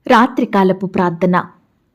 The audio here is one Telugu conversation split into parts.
రాత్రికాలపు ప్రార్థన.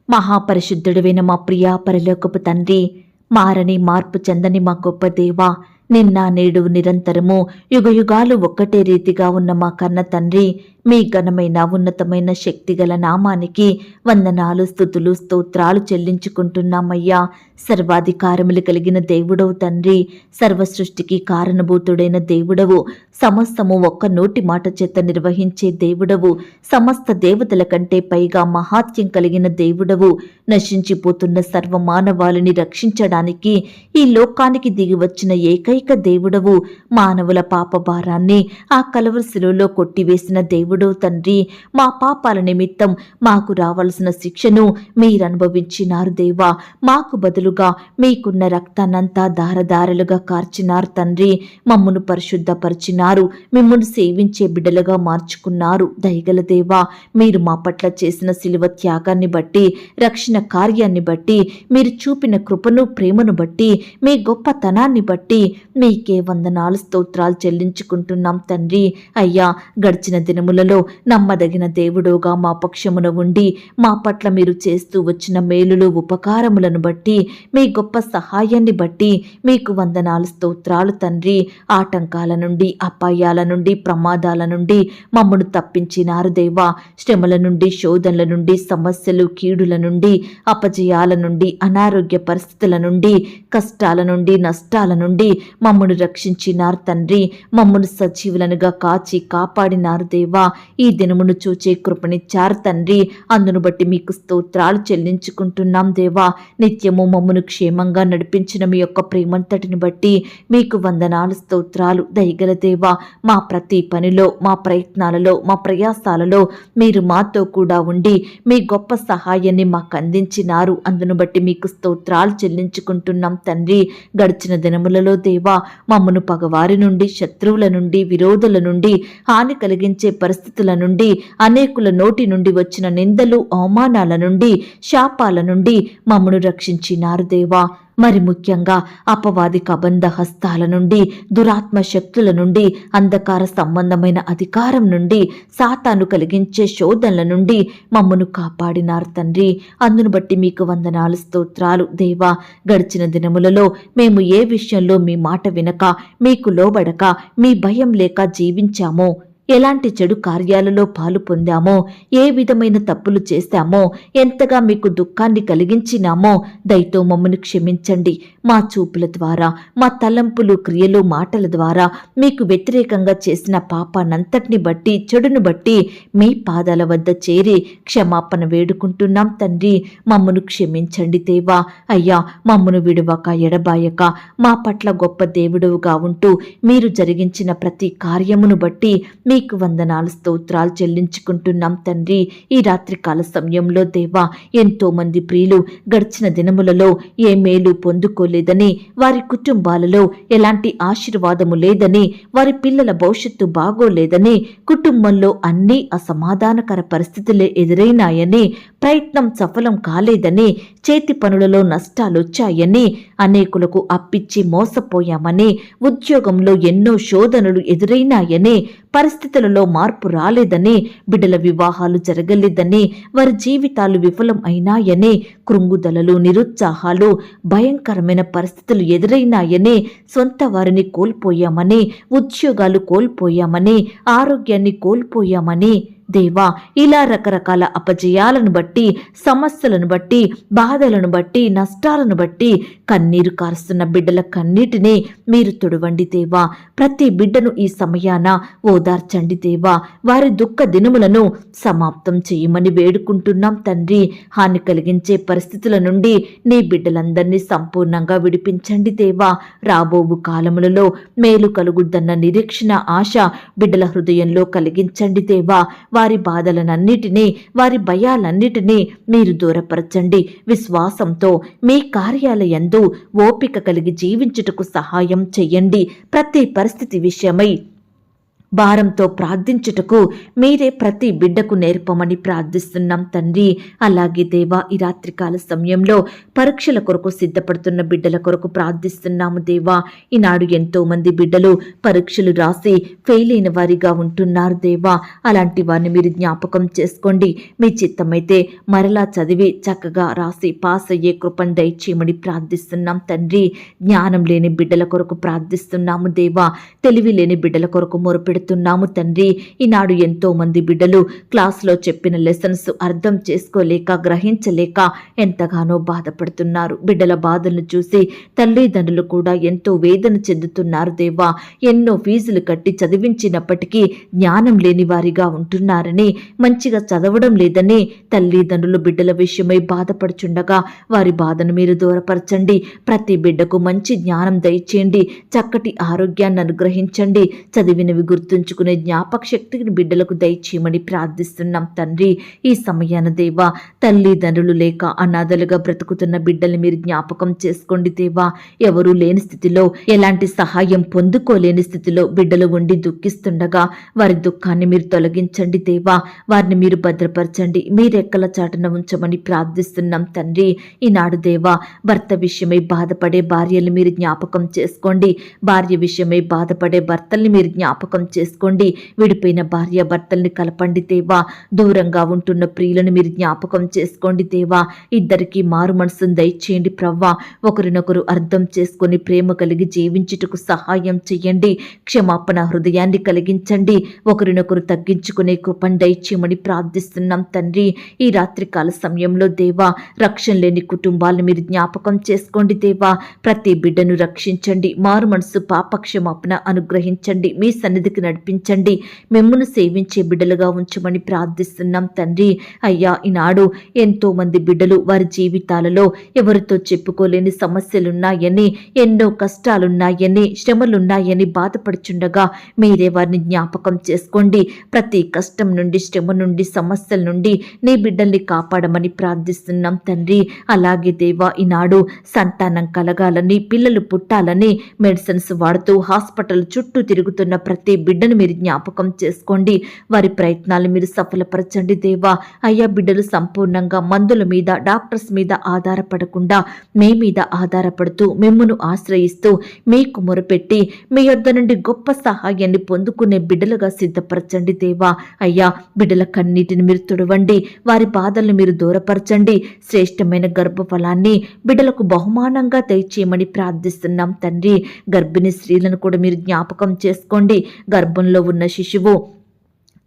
మహాపరిశుద్ధుడైన మా ప్రియా పరలోకపు తండ్రి, మారని మార్పు చెందని మా గొప్ప దేవా, నిన్న నేడు నిరంతరము యుగయుగాలు ఒక్కటే రీతిగా ఉన్న మా కన్న తండ్రి, మీ ఘనమైన ఉన్నతమైన శక్తిగల నామానికి వందనాలు, స్తుతులు, స్తోత్రాలు చెల్లించుకుంటున్నామయ్యా. సర్వాధికారములు కలిగిన దేవుడవు తండ్రి, సర్వ సృష్టికి కారణభూతుడైన దేవుడవు, సమస్తము ఒక్క నోటి మాట చేత నిర్వహించే దేవుడవు, సమస్త దేవతల కంటే పైగా మహాత్యం కలిగిన దేవుడవు, నశించిపోతున్న సర్వ మానవాళిని రక్షించడానికి ఈ లోకానికి దిగి వచ్చిన ఏకైక దేవుడవు, మానవుల పాప భారాన్ని ఆ కలవరి శిలువలో కొట్టివేసిన దేవుడవు తండ్రి. మా పాపాల నిమిత్తం మాకు రావాల్సిన శిక్షను మీరనుభవించినారు దేవా. మాకు బదులుగా మీకున్న రక్తాన్నంతా దారదారలుగా కార్చినారు తండ్రి. మమ్మును పరిశుద్ధపరిచినారు, మిమ్మును సేవించే బిడ్డలుగా మార్చుకున్నారు. దయగల దేవా, మీరు మా పట్ల చేసిన శిలువ త్యాగాన్ని బట్టి, రక్షణ కార్యాన్ని బట్టి, మీరు చూపిన కృపను ప్రేమను బట్టి, మీ గొప్పతనాన్ని బట్టి మీకే వందనాలు, స్తోత్రాలు చెల్లించుకుంటున్నాం తండ్రి. అయ్యా, గడిచిన దినములలో నమ్మదగిన దేవుడుగా మా పక్షమున ఉండి మా పట్ల మీరు చేస్తూ వచ్చిన మేలులు ఉపకారములను బట్టి, మీ గొప్ప సహాయాన్ని బట్టి మీకు వందనాలు, స్తోత్రాలు తండ్రి. ఆటంకాల నుండి, అపాయాల నుండి, ప్రమాదాల నుండి మమ్మను తప్పించినారు దేవా. శ్రమల నుండి, శోధనల నుండి, సమస్యలు, కీడుల నుండి, అపజయాల నుండి, అనారోగ్య పరిస్థితుల నుండి, కష్టాల నుండి, నష్టాల నుండి మమ్మను రక్షించినారు తండ్రి. మమ్మను సజీవులనుగా కాచి కాపాడినారు దేవా. ఈ దినమును చూచే కృపనిచ్చారు తండ్రి. అందును బట్టి మీకు స్తోత్రాలు చెల్లించుకుంటున్నాం దేవా. నిత్యము మమ్మను క్షేమంగా నడిపించిన మీ యొక్క ప్రేమంతటిని బట్టి మీకు వందనాలు, స్తోత్రాలు. దయగల దేవా, మా ప్రతి పనిలో, మా ప్రయత్నాలలో, మా ప్రయాసాలలో మీరు మాతో కూడా ఉండి మీ గొప్ప సహాయాన్ని మాకు అందించినారు. అందును బట్టి మీకు స్తోత్రాలు చెల్లించుకుంటున్నాం తండ్రి. గడిచిన దినములలో దేవా, మమ్మను పగవారి నుండి, శత్రువుల నుండి, విరోధుల నుండి, హాని కలిగించే పరిస్థితుల నుండి, అనేకుల నోటి నుండి వచ్చిన నిందలు, అవమానాల నుండి, శాపాల నుండి మమ్మను రక్షించినారు దేవా. మరి ముఖ్యంగా అపవాది కబంధ హస్తాల నుండి, దురాత్మ శక్తుల నుండి, అంధకార సంబంధమైన అధికారం నుండి, సాతాను కలిగించే శోధనల నుండి మమ్మను కాపాడినారు తండ్రి. అందును బట్టి మీకు వందనాలు, స్తోత్రాలు దేవా. గడిచిన దినములలో మేము ఏ విషయంలో మీ మాట వినక, మీకు లోబడక, మీ భయం లేక జీవించామో, ఎలాంటి చెడు కార్యాలలో పాలు పొందామో, ఏ విధమైన తప్పులు చేశామో, ఎంతగా మీకు దుఃఖాన్ని కలిగించినామో దయతో మమ్మను క్షమించండి. మా చూపుల ద్వారా, మా తలంపులు, క్రియలు, మాటల ద్వారా మీకు వ్యతిరేకంగా చేసిన పాపానంతటిని బట్టి, చెడును బట్టి మీ పాదాల వద్ద చేరి క్షమాపణ వేడుకుంటున్నాం తండ్రి. మమ్మను క్షమించండి దేవా. అయ్యా, మమ్మను విడువక, ఎడబాయక, మా పట్ల గొప్ప దేవుడుగా ఉంటూ మీరు జరిగించిన ప్రతి కార్యమును బట్టి మీకు వందనాలు, స్తోత్రాలు చెల్లించుకుంటున్నాం తండ్రి. ఈ రాత్రికాల సమయంలో దేవా, ఎంతో మంది ప్రియులు గడిచిన దినములలో ఏ మేలు పొందుకోలేదని, వారి కుటుంబాలలో ఎలాంటి ఆశీర్వాదము లేదని, వారి పిల్లల భవిష్యత్తు బాగోలేదని, కుటుంబంలో అన్ని అసమాధానకర పరిస్థితులే ఎదురైనాయని, ప్రయత్నం సఫలం కాలేదని, చేతి పనులలో నష్టాలొచ్చాయని, అనేకులకు అప్పిచ్చి మోసపోయామని, ఉద్యోగంలో ఎన్నో శోధనలు ఎదురైనాయని, పరిస్థితులలో మార్పు రాలేదని, బిడ్డల వివాహాలు జరగలేదని, వారి జీవితాలు విఫలం అయినాయని, కృంగుదలలు, నిరుత్సాహాలు, భయంకరమైన పరిస్థితులు ఎదురైనాయని, సొంత వారిని కోల్పోయామని, ఉద్యోగాలు కోల్పోయామని, ఆరోగ్యాన్ని కోల్పోయామని దేవా, ఇలా రకరకాల అపజయాలను బట్టి, సమస్యలను బట్టి, బాధలను బట్టి, నష్టాలను బట్టి కన్నీరు కారుస్తున్న బిడ్డల కన్నీటిని మీరు తుడవండి దేవా. ప్రతి బిడ్డను ఈ సమయాన ఓదార్చండి దేవా. వారి దుఃఖ దినములను సమాప్తం చేయమని వేడుకుంటున్నాం తండ్రి. హాని కలిగించే పరిస్థితుల నుండి నీ బిడ్డలందరినీ సంపూర్ణంగా విడిపించండి దేవా. రాబోవు కాలములలో మేలు కలుగుద్దన్న నిరీక్షణ, ఆశ బిడ్డల హృదయంలో కలిగించండి దేవా. వారి బాధలనన్నిటినీ, వారి భయాలన్నిటినీ మీరు దూరపరచండి. విశ్వాసంతో మీ కార్యాలయందు ఓపిక కలిగి జీవించుటకు సహాయం చెయ్యండి. ప్రతి పరిస్థితి విషయమై భారంతో ప్రార్థించుటకు మీరే ప్రతి బిడ్డకు నేర్పమని ప్రార్థిస్తున్నాం తండ్రి. అలాగే దేవా, ఈ రాత్రికాల సమయంలో పరీక్షల కొరకు సిద్ధపడుతున్న బిడ్డల కొరకు ప్రార్థిస్తున్నాము దేవా. ఈనాడు ఎంతో మంది బిడ్డలు పరీక్షలు రాసి ఫెయిల్ అయిన వారిగా ఉంటున్నారు దేవా. అలాంటి వారిని మీరు జ్ఞాపకం చేసుకోండి. మీ చిత్తమైతే మరలా చదివి చక్కగా రాసి పాస్ అయ్యే కృపను దయచేయమని ప్రార్థిస్తున్నాం తండ్రి. జ్ఞానం లేని బిడ్డల కొరకు ప్రార్థిస్తున్నాము దేవా. తెలివి లేని బిడ్డల కొరకు మొరపెడుతున్నాము తండ్రి. ఈనాడు ఎంతో మంది బిడ్డలు క్లాసులో చెప్పిన లెసన్స్ అర్థం చేసుకోలేక గ్రహించలేక ఎంతగానో బాధపడుతున్నారు. బిడ్డల బాధలను చూసి తల్లిదండ్రులు కూడా ఎంతో వేదన చెందుతున్నారు దేవా. ఎన్నో ఫీజులు కట్టి చదివించినప్పటికీ జ్ఞానం లేని వారిగా ఉంటున్నారని, మంచిగా చదవడం లేదని తల్లిదండ్రులు బిడ్డల విషయమై బాధపడుచుండగా వారి బాధను మీరు దూరపరచండి. ప్రతి బిడ్డకు మంచి జ్ఞానం దయచేయండి. చక్కటి ఆరోగ్యాన్ని అనుగ్రహించండి. చదివినవి గుర్తుంచుకునే జ్ఞాపక శక్తిని బిడ్డలకు దయచేయమని ప్రార్థిస్తున్నాం తండ్రి. ఈ సమయాన దేవా, తల్లిదండ్రులు లేక అనాథలుగా బ్రతుకుతున్న బిడ్డల్ని మీరు జ్ఞాపకం చేసుకోండి దేవా. ఎవరూ లేని స్థితిలో, ఎలాంటి సహాయం పొందుకోలేని స్థితిలో బిడ్డలు ఉండి దుఃఖిస్తుండగా వారి దుఃఖాన్ని మీరు తొలగించండి దేవా. వారిని మీరు భద్రపరచండి. మీరెక్కల చాటున ఉంచమని ప్రార్థిస్తున్నాం తండ్రి. ఈనాడు దేవా, భర్త విషయమై బాధపడే భార్యలు మీరు జ్ఞాపకం చేసుకోండి. భార్య విషయమై బాధపడే భర్తల్ని మీరు జ్ఞాపకం చేసుకోండి. విడిపోయిన భార్య భర్తల్ని కలపండి దేవా. దూరంగా ఉంటున్న ప్రియులను మీరు జ్ఞాపకం చేసుకోండి దేవా. ఇద్దరికి మారు మనసును దయచేయండి ప్రవ్వా. ఒకరినొకరు అర్థం చేసుకుని ప్రేమ కలిగి జీవించుటకు సహాయం చెయ్యండి. క్షమాపణ హృదయాన్ని కలిగించండి. ఒకరినొకరు తగ్గించుకునే కృపను దయచేయమని ప్రార్థిస్తున్నాం తండ్రి. ఈ రాత్రికాల సమయంలో దేవా, రక్షణ లేని కుటుంబాలను మీరు జ్ఞాపకం చేసుకోండి దేవా. ప్రతి బిడ్డను రక్షించండి. మారు మనసు పాపక్షమాపణ అనుగ్రహించండి. మీ సన్నిధికి నడిపించండి. మిమ్మును సేవించే బిడ్డలుగా ఉంచమని ప్రార్థిస్తున్నాం తండ్రి. అయ్యా, ఈనాడు ఎంతో మంది బిడ్డలు వారి జీవితాలలో ఎవరితో చెప్పుకోలేని సమస్యలున్నాయని, ఎన్నో కష్టాలున్నాయని, శ్రమలున్నాయని బాధపడుచుండగా మీరే వారిని జ్ఞాపకం చేసుకోండి. ప్రతి కష్టం నుండి, శ్రమ నుండి, సమస్యల నుండి నీ బిడ్డల్ని కాపాడమని ప్రార్థిస్తున్నాం తండ్రి. అలాగే దేవా, ఈనాడు సంతానం కలగాలని, పిల్లలు పుట్టాలని మెడిసిన్స్ వాడుతూ హాస్పిటల్ చుట్టూ తిరుగుతున్న ప్రతి బిడ్డను మీరు జ్ఞాపకం చేసుకోండి. వారి ప్రయత్నాలు మీరు సఫలపరచండి దేవా. అయ్యా, బిడ్డలు సంపూర్ణంగా మందుల మీద, డాక్టర్స్ మీద ఆధారపడకుండా మీ మీద ఆధారపడుతూ, మిమ్మును ఆశ్రయిస్తూ, మీకు మొరపెట్టి మీ యొద్ద నుండి గొప్ప సహాయాన్ని పొందుకునే బిడ్డలుగా సిద్ధపరచండి దేవా. అయ్యా, బిడ్డల కన్నీటిని మీరు తుడవండి. వారి బాధలను మీరు దూరపరచండి. శ్రేష్టమైన గర్భఫలాన్ని బిడ్డలకు బహుమానంగా దయచేయమని ప్రార్థిస్తున్నాం తండ్రి. గర్భిణీ స్త్రీలను కూడా మీరు జ్ఞాపకం చేసుకోండి. గర్భంలో ఉన్న శిశువు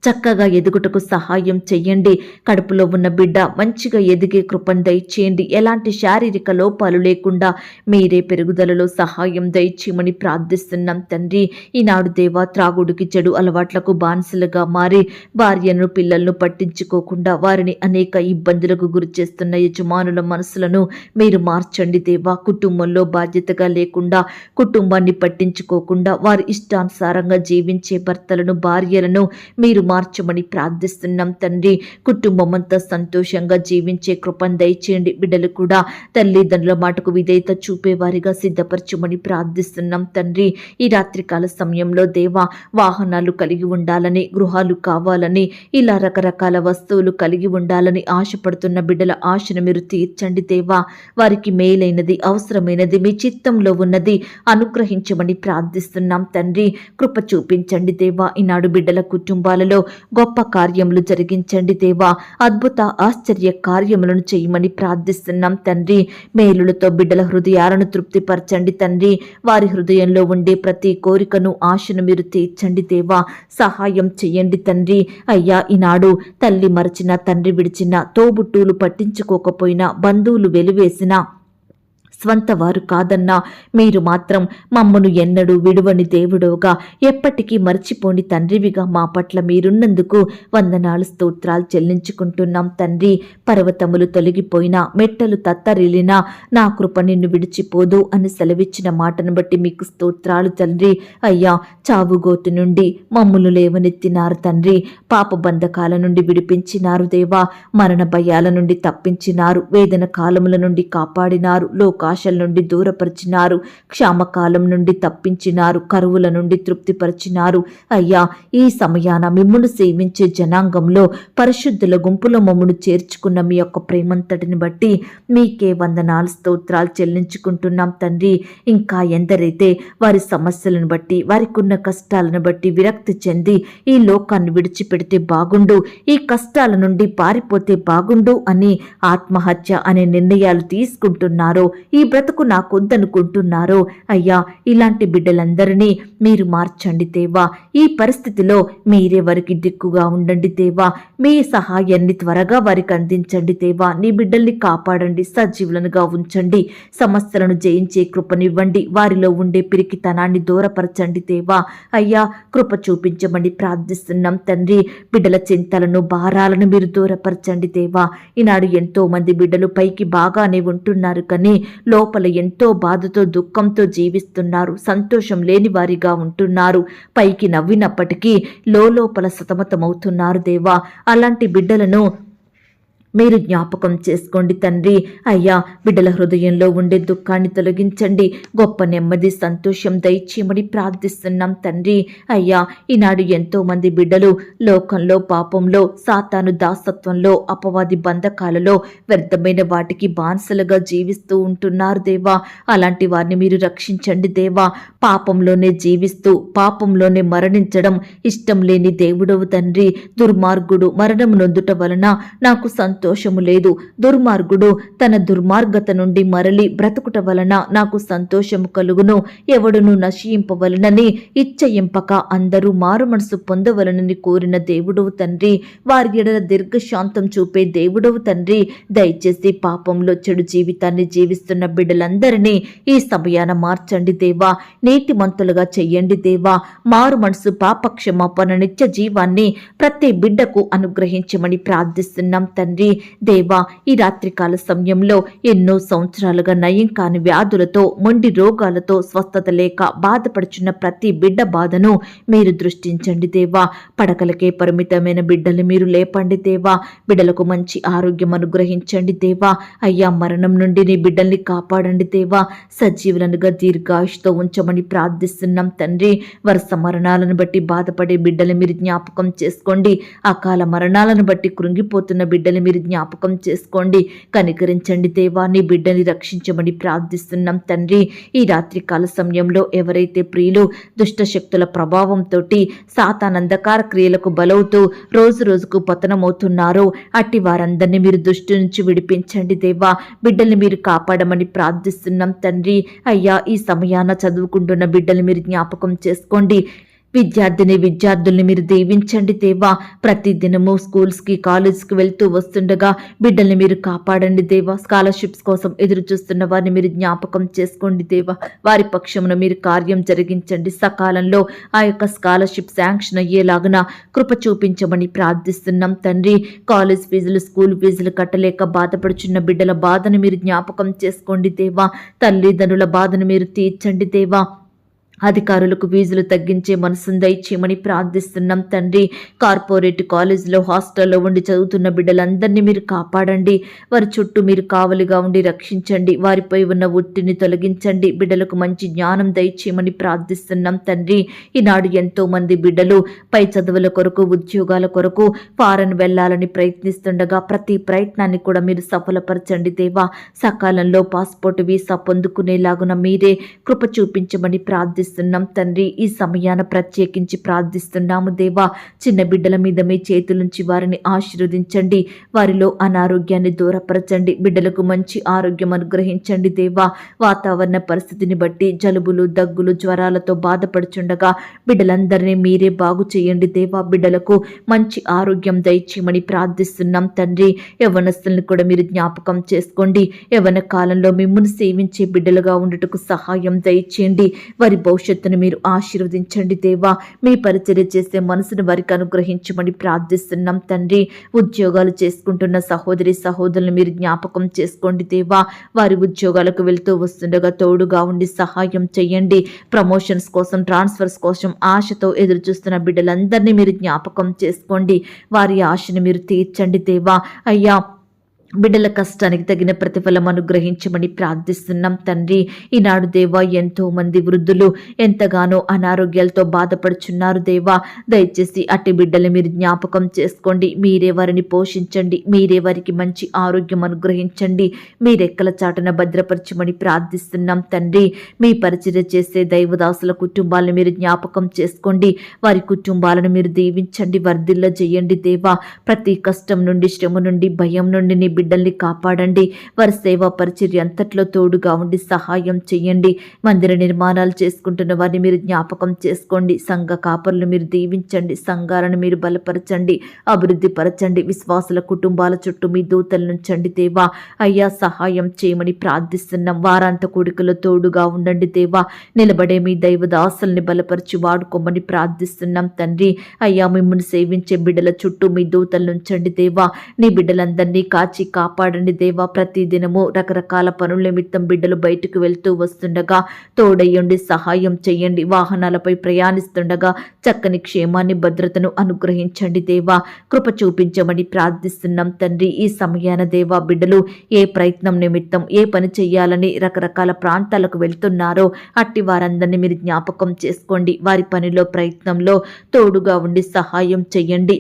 చక్కగా ఎదుగుటకు సహాయం చెయ్యండి. కడుపులో ఉన్న బిడ్డ మంచిగా ఎదిగే కృపను దయచేయండి. ఎలాంటి శారీరక లోపాలు లేకుండా మీరే పెరుగుదలలో సహాయం దయచేయమని ప్రార్థిస్తున్నాం తండ్రి. ఈనాడు దేవా, త్రాగుడికి, చెడు అలవాట్లకు బానిసలుగా మారి భార్యను, పిల్లలను పట్టించుకోకుండా వారిని అనేక ఇబ్బందులకు గురి చేస్తున్న యజమానుల మనసులను మీరు మార్చండి దేవా. కుటుంబంలో బాధ్యతగా లేకుండా, కుటుంబాన్ని పట్టించుకోకుండా వారి ఇష్టానుసారంగా జీవించే భర్తలను, భార్యలను మీరు మార్చమని ప్రార్థిస్తున్నాం తండ్రి. కుటుంబం అంతా సంతోషంగా జీవించే కృపను దయచేయండి. బిడ్డలు కూడా తల్లిదండ్రుల మాటకు విధేయత చూపేవారిగా సిద్ధపరచమని ప్రార్థిస్తున్నాం తండ్రి. ఈ రాత్రికాల సమయంలో దేవా, వాహనాలు కలిగి ఉండాలని, గృహాలు కావాలని, ఇలా రకరకాల వస్తువులు కలిగి ఉండాలని ఆశపడుతున్న బిడ్డల ఆశను మీరు తీర్చండి దేవా. వారికి మేలైనది, అవసరమైనది, మీ చిత్తంలో ఉన్నది అనుగ్రహించమని ప్రార్థిస్తున్నాం తండ్రి. కృప చూపించండి దేవా. ఈనాడు బిడ్డల కుటుంబాలలో గొప్ప కార్యములు జరిగించండి దేవా. అద్భుత ఆశ్చర్య కార్యములను చేయమని ప్రార్థిస్తున్నాం తండ్రి. మేలులతో బిడ్డల హృదయాలను తృప్తిపరచండి తండ్రి. వారి హృదయంలో ఉండే ప్రతి కోరికను, ఆశను మీరు తీర్చండి దేవా. సహాయం చెయ్యండి తండ్రి. అయ్యా, ఈనాడు తల్లి మరచిన, తండ్రి విడిచిన, తోబుట్టువులు పట్టించుకోకపోయినా, బంధువులు వెలివేసినా, స్వంత వారు కాదన్నా మీరు మాత్రం మమ్మను ఎన్నడూ విడువని దేవుడోగా, ఎప్పటికీ మర్చిపోని తండ్రివిగా మా పట్ల మీరున్నందుకు వందనాలు, స్తోత్రాలు చెల్లించుకుంటున్నాం తండ్రి. పర్వతములు తొలగిపోయినా, మెట్టలు తత్తరిల్లినా నా కృప నిన్ను విడిచిపోదు అని సెలవిచ్చిన మాటను బట్టి మీకు స్తోత్రాలు తండ్రి. అయ్యా, చావుగోతు నుండి మమ్ములు లేవనెత్తినారు తండ్రి. పాప బంధకాల నుండి విడిపించినారు దేవా. మరణ భయాల నుండి తప్పించినారు. వేదన కాలముల నుండి కాపాడినారు. లోక అవకాశాల నుండి దూరపరిచినారు, క్షామకాలం నుండి తప్పించినారు, కరువుల నుండి తృప్తిపరిచినారు. అయ్యా, ఈ సమయాన మిమ్మును సేవించే జనాంగంలో పరిశుద్ధుల గుంపులో మమ్మను చేర్చుకున్న మీ యొక్క ప్రేమంతటిని బట్టి మీకే వందనాలు స్తోత్రాలు చెల్లించుకుంటున్నాం తండ్రి. ఇంకా ఎందరైతే వారి సమస్యలను బట్టి, వారికి ఉన్న కష్టాలను బట్టి విరక్తి చెంది ఈ లోకాన్ని విడిచిపెడితే బాగుండు, ఈ కష్టాల నుండి పారిపోతే బాగుండు అని ఆత్మహత్య అనే నిర్ణయాలు తీసుకుంటున్నారో, ఈ బ్రతుకు నాకొద్దనుకుంటున్నారో, అయ్యా ఇలాంటి బిడ్డలందరినీ మీరు మార్చండి దేవా. ఈ పరిస్థితిలో మీరే వారికి దిక్కుగా ఉండండి దేవా. మీ సహాయాన్ని త్వరగా వారికి అందించండి దేవా. నీ బిడ్డల్ని కాపాడండి, సజీవులనుగా ఉంచండి, సమస్యలను జయించే కృపనివ్వండి, వారిలో ఉండే పిరికితనాన్ని దూరపరచండి దేవా. అయ్యా, కృప చూపించమని ప్రార్థిస్తున్నాం తండ్రి. బిడ్డల చింతలను, భారాలను మీరు దూరపరచండి దేవా. ఈనాడు ఎంతో మంది బిడ్డలు పైకి బాగానే ఉంటున్నారు, కానీ లోపల ఎంతో బాధతో, దుఃఖంతో జీవిస్తున్నారు, సంతోషం లేని వారిగా ఉంటున్నారు. పైకి నవ్వినప్పటికీ లోపల సతమతమవుతున్నారు దేవా. అలాంటి బిడ్డలను మీరు జ్ఞాపకం చేసుకోండి తండ్రి. అయ్యా, బిడ్డల హృదయంలో ఉండే దుఃఖాన్ని తొలగించండి, గొప్ప నెమ్మది, సంతోషం దయచేయమని ప్రార్థిస్తున్నాం తండ్రి. అయ్యా, ఈనాడు ఎంతో మంది బిడ్డలు లోకంలో, పాపంలో, సాతాను దాసత్వంలో, అపవాది బంధకాలలో, వ్యర్థమైన వాటికి బానిసలుగా జీవిస్తూ ఉంటున్నారు దేవా. అలాంటి వారిని మీరు రక్షించండి దేవా. పాపంలోనే జీవిస్తూ పాపంలోనే మరణించడం ఇష్టం లేని దేవుడవు తండ్రి. దుర్మార్గుడు మరణం నొందుట వలన నాకు సంతోషము లేదు, దుర్మార్గుడు తన దుర్మార్గత నుండి మరలి బ్రతుకుట వలన నాకు సంతోషము కలుగును, ఎవడును నశింపవలనని ఇచ్చయింపక అందరూ మారు మనసు పొందవలనని కోరిన దేవుడవు తండ్రి. వారి ఎడల దీర్ఘశాంతం చూపే దేవుడవు తండ్రి. దయచేసి పాపంలో చెడు జీవితాన్ని జీవిస్తున్న బిడ్డలందరినీ ఈ సమయాన మార్చండి దేవా. నీతిమంతులుగా చెయ్యండి దేవా. మారు మనసు, పాపక్షమాపణ, నిత్య జీవాన్ని ప్రతి బిడ్డకు అనుగ్రహించమని ప్రార్థిస్తున్నాం తండ్రి. దేవా, ఈ రాత్రికాల సమయంలో ఎన్నో సంవత్సరాలుగా నయం కాని వ్యాధులతో, మొండి రోగాలతో, స్వస్థత లేక బాధపడుచున్న ప్రతి బిడ్డ బాధను మీరు దృష్టించండి దేవా. పడకలకే పరిమితమైన బిడ్డలు మీరు లేపండి దేవా. బిడ్డలకు మంచి ఆరోగ్యం అనుగ్రహించండి దేవా. అయ్యా, మరణం నుండి నీ బిడ్డల్ని కాపాడండి దేవా. సజీవులనుగా దీర్ఘాయుష్తో ఉంచమని ప్రార్థిస్తున్నాం తండ్రి. వరుస మరణాలను బట్టి బాధపడే బిడ్డలు మీరు జ్ఞాపకం చేసుకోండి. అకాల మరణాలను బట్టి కృంగిపోతున్న బిడ్డలు మీరు జ్ఞాపకం చేసుకోండి. కనికరించండి దేవా. నీ బిడ్డని రక్షించమని ప్రార్థిస్తున్నాం తండ్రి. ఈ రాత్రికాల సమయంలో ఎవరైతే ప్రియులు దుష్ట శక్తుల ప్రభావంతో సాతానందకార క్రియలకు బలవుతూ రోజు రోజుకు పతనమవుతున్నారో అట్టి వారందరినీ మీరు దుష్టి నుంచి విడిపించండి దేవా. బిడ్డల్ని మీరు కాపాడమని ప్రార్థిస్తున్నాం తండ్రి. అయ్యా, ఈ సమయాన చదువుకుంటున్న బిడ్డల్ని మీరు జ్ఞాపకం చేసుకోండి. విద్యార్థుల్ని మీరు దీవించండి దేవా. ప్రతి దినము స్కూల్స్కి, కాలేజ్కి వెళ్తూ వస్తుండగా బిడ్డల్ని మీరు కాపాడండి దేవా. స్కాలర్షిప్స్ కోసం ఎదురు చూస్తున్న వారిని మీరు జ్ఞాపకం చేసుకోండి దేవా. వారి పక్షమున మీరు కార్యం జరిగించండి. సకాలంలో ఆ యొక్క స్కాలర్షిప్ శాంక్షన్ అయ్యేలాగున కృప చూపించమని ప్రార్థిస్తున్నాం తండ్రి. కాలేజ్ ఫీజులు, స్కూల్ ఫీజులు కట్టలేక బాధపడుచున్న బిడ్డల బాధను మీరు జ్ఞాపకం చేసుకోండి దేవా. తల్లిదండ్రుల బాధను మీరు తీర్చండి దేవా. అధికారులకు ఫీజులు తగ్గించే మనసును దయచేయమని ప్రార్థిస్తున్నాం తండ్రి. కార్పొరేట్ కాలేజీలో, హాస్టల్లో ఉండి చదువుతున్న బిడ్డలందరినీ మీరు కాపాడండి. వారి చుట్టూ మీరు కావలిగా ఉండి రక్షించండి. వారిపై ఉన్న ఒత్తిడిని తొలగించండి. బిడ్డలకు మంచి జ్ఞానం దయచేయమని ప్రార్థిస్తున్నాం తండ్రి. ఈనాడు ఎంతో మంది బిడ్డలు పై చదువుల కొరకు, ఉద్యోగాల కొరకు ఫారెన్ వెళ్లాలని ప్రయత్నిస్తుండగా ప్రతి ప్రయత్నాన్ని కూడా మీరు సఫలపరచండి దేవా. సకాలంలో పాస్పోర్ట్, వీసా పొందుకునేలాగున మీరే కృప చూపించమని ప్రార్థిస్తున్నాం తండ్రి. ఈ సమయాన ప్రత్యేకించి ప్రార్థిస్తున్నాము దేవా. చిన్న బిడ్డల మీద మీ చేతులుంచి వారిని ఆశీర్వదించండి. వారిలో అనారోగ్యాన్ని దూరపరచండి. బిడ్డలకు మంచి ఆరోగ్యం అనుగ్రహించండి దేవా. వాతావరణ పరిస్థితిని బట్టి జలుబులు, దగ్గులు, జ్వరాలతో బాధపడుచుండగా బిడ్డలందరినీ మీరే బాగు చేయండి దేవా. బిడ్డలకు మంచి ఆరోగ్యం దయచేయమని ప్రార్థిస్తున్నాం తండ్రి. యవ్వనస్తులను కూడా మీరు జ్ఞాపకం చేసుకోండి. యవ్వన కాలంలో మిమ్మును సేవించే బిడ్డలుగా ఉండుటకు సహాయం దయచేయండి. వారి భవిష్యత్తును మీరు ఆశీర్వదించండి దేవా. మీ పరిచర్య చేసే మనసును వారికి అనుగ్రహించమని ప్రార్థిస్తున్నాం తండ్రి. ఉద్యోగాలు చేసుకుంటున్న సహోదరులను మీరు జ్ఞాపకం చేసుకోండి దేవా. వారి ఉద్యోగాలకు వెళ్తూ వస్తుండగా తోడుగా ఉండి సహాయం చేయండి. ప్రమోషన్స్ కోసం, ట్రాన్స్ఫర్స్ కోసం ఆశతో ఎదురు చూస్తున్న బిడ్డలందరినీ మీరు జ్ఞాపకం చేసుకోండి. వారి ఆశను మీరు తీర్చండి దేవా. అయ్యా, బిడ్డల కష్టానికి తగిన ప్రతిఫలం అనుగ్రహించమని ప్రార్థిస్తున్నాం తండ్రి. ఈనాడు దేవా ఎంతో మంది వృద్ధులు ఎంతగానో అనారోగ్యాలతో బాధపడుచున్నారు దేవా. దయచేసి అట్టి బిడ్డలు మీరు జ్ఞాపకం చేసుకోండి. మీరే వారిని పోషించండి. మీరే వారికి మంచి ఆరోగ్యం అనుగ్రహించండి. మీరెక్కల చాటున భద్రపరచమని ప్రార్థిస్తున్నాం తండ్రి. మీ పరిచర్య చేసే దైవదాసుల కుటుంబాలను మీరు జ్ఞాపకం చేసుకోండి. వారి కుటుంబాలను మీరు దీవించండి, వర్ధిల్ల చేయండి దేవా. ప్రతి కష్టం నుండి, శ్రమ నుండి, భయం నుండి నీ బిడ్డల్ని కాపాడండి. వారి సేవా పరిచర్య అంతట్లో తోడుగా ఉండి సహాయం చేయండి. మందిర నిర్మాణాలు చేసుకుంటున్న వారిని మీరు జ్ఞాపకం చేసుకోండి. సంఘ కాపరులు మీరు దీవించండి. సంఘాలను మీరు బలపరచండి, అభివృద్ధి పరచండి. విశ్వాసుల కుటుంబాల చుట్టూ మీ దూతలు నుంచండి దేవా. అయ్యా సహాయం చేయమని ప్రార్థిస్తున్నాం. వారాంత కూడికలో తోడుగా ఉండండి దేవా. నిలబడే మీ దైవదాసుల్ని బలపరిచి వాడుకోమని ప్రార్థిస్తున్నాం తండ్రి. అయ్యా మిమ్మల్ని సేవించే బిడ్డల చుట్టూ మీ దూతలు నుంచండి దేవా. నీ బిడ్డలందరినీ కాచి కాపాడండి దేవా. ప్రతి దినము రకరకాల పనుల నిమిత్తం బిడ్డలు బయటకు వెళ్తూ వస్తుండగా తోడయ్యండి, సహాయం చేయండి. వాహనాలపై ప్రయాణిస్తుండగా చక్కని క్షేమాన్ని, భద్రతను అనుగ్రహించండి దేవా. కృప చూపించమని ప్రార్థిస్తున్నాం తండ్రి. ఈ సమయాన దేవా బిడ్డలు ఏ ప్రయత్నం నిమిత్తం ఏ పని చేయాలని రకరకాల ప్రాంతాలకు వెళ్తున్నారో అట్టి వారందరినీ మీరు జ్ఞాపకం చేసుకోండి. వారి పనిలో, ప్రయత్నంలో తోడుగా ఉండి సహాయం చేయండి.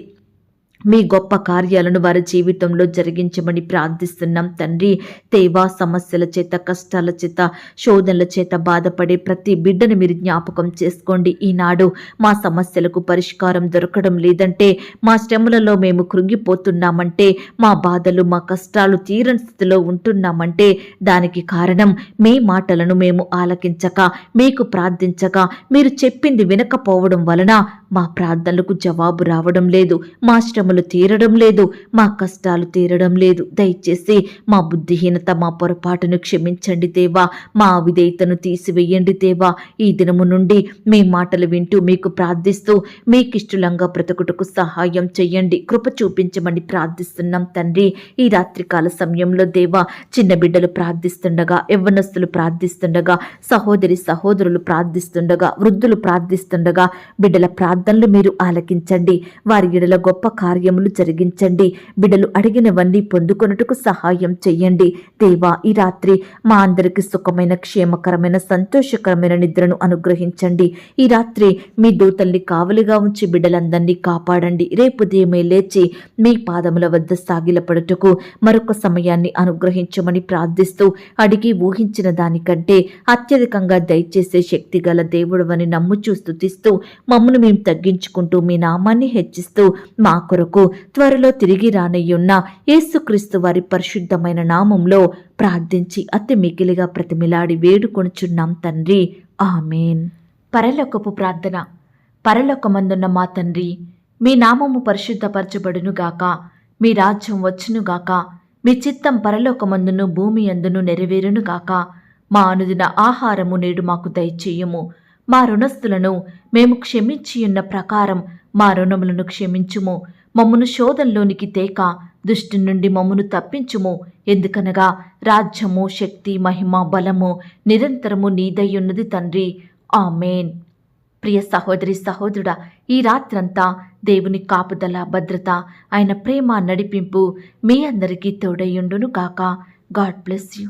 మీ గొప్ప కార్యాలను వారి జీవితంలో జరిగించమని ప్రార్థిస్తున్నాం తండ్రి. దేవా సమస్యల చేత, కష్టాల చేత, శోధనల చేత బాధపడే ప్రతి బిడ్డను మీరు జ్ఞాపకం చేసుకోండి. ఈనాడు మా సమస్యలకు పరిష్కారం దొరకడం లేదంటే, మా శ్రమలలో మేము కృంగిపోతున్నామంటే, మా బాధలు, మా కష్టాలు తీరని స్థితిలో ఉంటున్నామంటే దానికి కారణం మీ మాటలను మేము ఆలకించక, మీకు ప్రార్థించక, మీరు చెప్పింది వినకపోవడం వలన మా ప్రార్థనలకు జవాబు రావడం లేదు. మా శ్రమలు తీరడం లేదు, మా కష్టాలు తీరడం లేదు. దయచేసి మా బుద్ధిహీనత, మా పొరపాటును క్షమించండి దేవా. మా అవిధేయతను తీసివేయండి దేవా. ఈ దినము నుండి మీ మాటలు వింటూ, మీకు ప్రార్థిస్తూ, మీకిష్టంగా బ్రతుకుటకు సహాయం చెయ్యండి. కృప చూపించమని ప్రార్థిస్తున్నాం తండ్రి. ఈ రాత్రికాల సమయంలో దేవా చిన్న బిడ్డలు ప్రార్థిస్తుండగా, యవ్వనస్తులు ప్రార్థిస్తుండగా, సహోదరులు ప్రార్థిస్తుండగా, వృద్ధులు ప్రార్థిస్తుండగా బిడ్డల ప్రార్థనలు మీరు ఆలకించండి. వారి ఎడల గొప్ప కార్యములు జరిగించండి. బిడ్డలు అడిగినవన్నీ పొందుకొనుటకు సహాయం చెయ్యండి దేవా. ఈ రాత్రి మా అందరికి సుఖమైన, క్షేమకరమైన, సంతోషకరమైన నిద్రను అనుగ్రహించండి. ఈ రాత్రి మీ దూతల్ని కావలిగా ఉంచి బిడ్డలందరినీ కాపాడండి. రేపు ఉదయమే లేచి మీ పాదముల వద్ద సాగిలపడుటకు మరొక సమయాన్ని అనుగ్రహించమని ప్రార్థిస్తూ, అడిగి ఊహించిన దానికంటే అత్యధికంగా దయచేసే శక్తి గల దేవుడవని నమ్ముచూ స్తుతిస్తూ, మమ్మను మేము తగ్గించుకుంటూ మీ నామాన్ని హెచ్చిస్తూ, మా కొరకు త్వరలో తిరిగి రానయ్యున్న యేసుక్రీస్తు వారి పరిశుద్ధమైన నామంలో ప్రార్థించి అతి మిగిలిగా ప్రతిమిలాడి వేడుకొనుచున్నాం తండ్రి. ఆమేన్. పరలోకపు ప్రార్థన. పరలోకమందున్న మా తండ్రి, మీ నామము పరిశుద్ధపరచబడునుగాక. మీ రాజ్యం వచ్చునుగాక. మీ చిత్తం పరలోకమందును భూమి అందును నెరవేరునుగాక. మా అనుదిన ఆహారము నేడు మాకు దయచేయుము. మా రుణస్థులను మేము క్షమించియున్న ప్రకారం మా రుణములను క్షమించుము. మమ్మను శోధంలోనికి తేక దుష్టు నుండి మమ్మను తప్పించుము. ఎందుకనగా రాజ్యము, శక్తి, మహిమ, బలము నిరంతరము నీదయ్యున్నది తండ్రి. ఆమేన్. ప్రియ సహోదరి, సహోదరుడా, ఈ రాత్రంతా దేవుని కాపుదల, భద్రత, ఆయన ప్రేమ, నడిపింపు మీ అందరికీ తోడయ్యుండును గాక. God bless you.